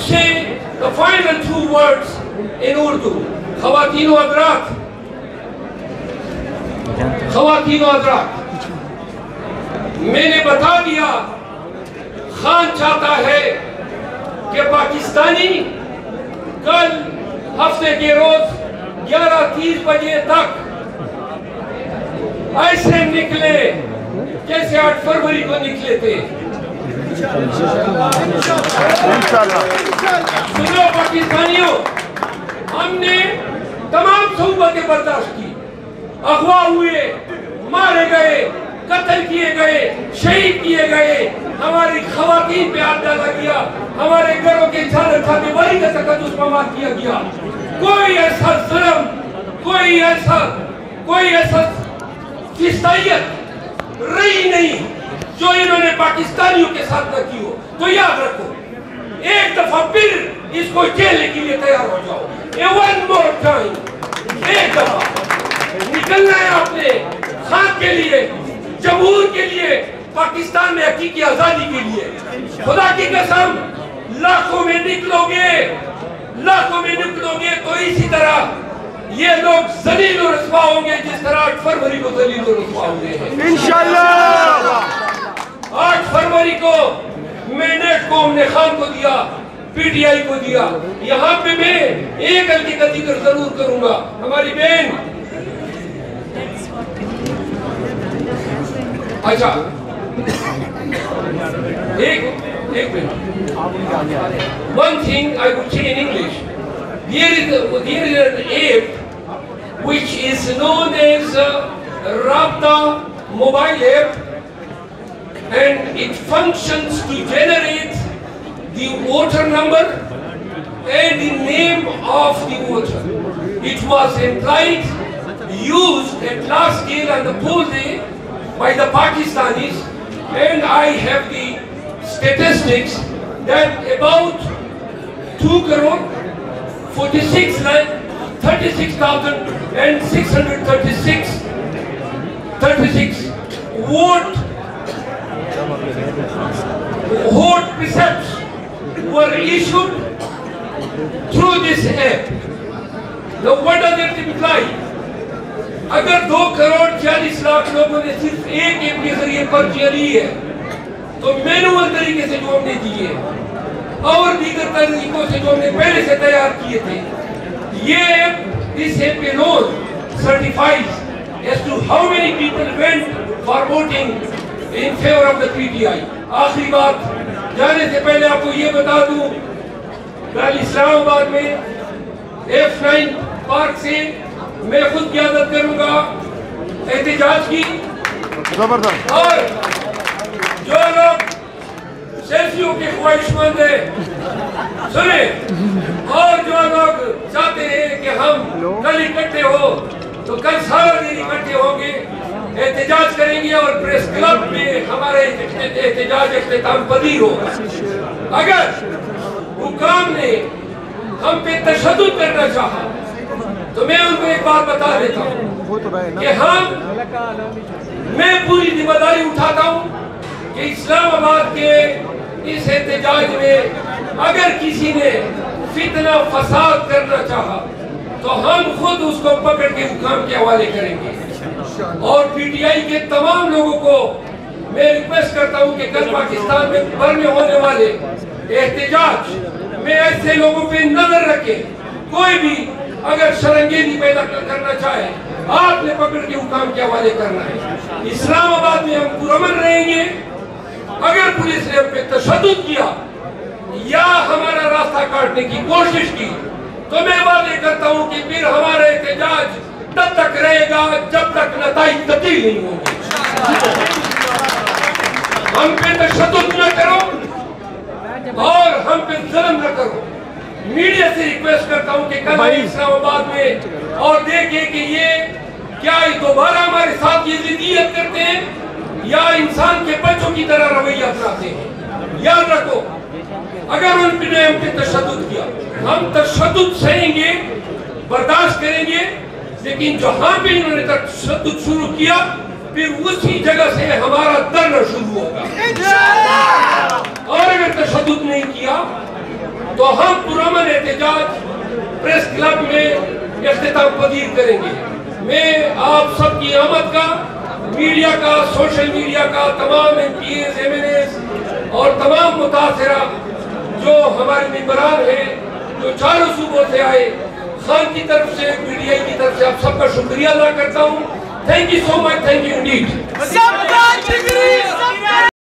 say the final two words in Urdu. Khawateen o Hadrat, Khawateen o Hadrat, मैंने बता दिया खान चाहता है कि पाकिस्तानी कल हफ्ते के रोज 11:30 बजे तक ऐसे निकले जैसे 8 फरवरी को निकले थे। सुनो पाकिस्तानियों, हमने तमाम सोबतें बर्दाश्त की, अगवा हुए, मारे गए, कत्ल किए गए, शहीद किए गए, हमारी खवातीन पे हाथ डाला गया, हमारे घरों के झालर छाते वाली का तकद्दुस बर्बाद किया गया। कोई ऐसा जुल्म, कोई ऐसा फिस्तायत रही नहीं जो इन्होंने पाकिस्तानियों के साथ न की हो। तो याद रखो, एक दफा फिर इसको जेल के लिए तैयार हो जाओ। ये वन मोर टाइम, एक दफा निकलना है आपने खान के लिए, जमहूर के लिए, पाकिस्तान में हकीकी आजादी के लिए। खुदा की कसम, लाखों में निकलोगे तो इसी तरह ये लोग जलील और रुसवा होंगे जिस तरह 8 फरवरी को जलील और रुसवा होंगे इंशाअल्लाह। 8 फरवरी को मैंने कौम ने खान को दिया, पीटीआई को दिया। यहाँ पे मैं एक गलती का जिक्र जरूर करूंगा। हमारी बहन, अच्छा एक minute, one thing I would say in English, there is an app which is known as Rabta mobile app, and it functions to generate the voter number and the name of the voter. It was employed, used at last year on the poll day by the Pakistanis, and I have the statistics that about 2,46,636 vote receipts were issued through this app. Now what does it imply? अगर 2,40,00,000 लोगों ने सिर्फ एक app के जरिए पर्चियां ली है, तो मैनुअल तरीके से जो हमने दिए और दीगर तरीकों से जो हमने पहले से तैयार किए थे, ये app, this app alone certifies as to how many people went for voting in favor of the PTI. आखिरी बात, जाने से पहले आपको ये बता दूं, कल इस्लामाबाद में F9 पार्क से मैं खुद क़यादत करूंगा एहतजाज की, और जो लोग सेल्फियों के ख्वाहिशमंद हैं सुने, और जो लोग चाहते हैं कि हम कल इकट्ठे हो, तो कल सारा दिन इकट्ठे होंगे, एहतजाज करेंगे और प्रेस क्लब में हमारे एहतजाज इख्तिताम पजीर होगा। अगर हुक्काम ने हम पे तशद्दुद करना चाहा तो मैं उनको एक बात बता देता हूँ कि मैं पूरी जिम्मेदारी उठाता हूँ कि इस्लामाबाद के इस एहतजाज में अगर किसी ने फितना फसाद करना चाहा तो हम खुद उसको पकड़ के हुक्काम के हवाले करेंगे। और पीटीआई के तमाम लोगों को मैं रिक्वेस्ट करता हूँ कि कल पाकिस्तान में भर में होने वाले एहतजाज में ऐसे लोगों पे नजर रखें। कोई भी अगर शरंगेजी पैदा करना चाहे, आपने पकड़ के हुक्काम के हवाले करना है। इस्लामाबाद में हम पुरअमन रहेंगे। अगर पुलिस ने हम पे तशद्दुद किया या हमारा रास्ता काटने की कोशिश की तो मैं वादे करता हूं कि फिर हमारा एहतजाज तब तक रहेगा जब तक नताइज तब्दील नहीं होंगे। हम पे तशद्दुद न करो और हम पे जुल्म न करो। मीडिया से रिक्वेस्ट करता हूं कि कल इस्लामाबाद में और देखें कि ये क्या दोबारा हमारे साथ ये जिद्दियत करते हैं या इंसान के बच्चों की तरह रवैया अपनाते हैं। याद रखो, अगर उन्होंने हम पे तशद्दुद किया, हम तशद्दुद सहेंगे, बर्दाश्त करेंगे, लेकिन जहां पे इन्होंने तशद्दुद शुरू किया फिर उसी जगह से हमारा धरना शुरू होगा। और अगर तशद्दुद नहीं किया तो तो हम पुरअमन एहतजाज प्रेस क्लब में इख्तिताम पजीर करेंगे। मैं आप सबकी आमद का, मीडिया का, सोशल मीडिया का, तमाम MPs, MNAs और तमाम मुतासिरा जो हमारे मेंबरान हैं, जो चारों सूबों से आए, खान की तरफ से, मीडिया की तरफ से आप सबका शुक्रिया अदा करता हूँ। Thank you so much, thank you Indeed.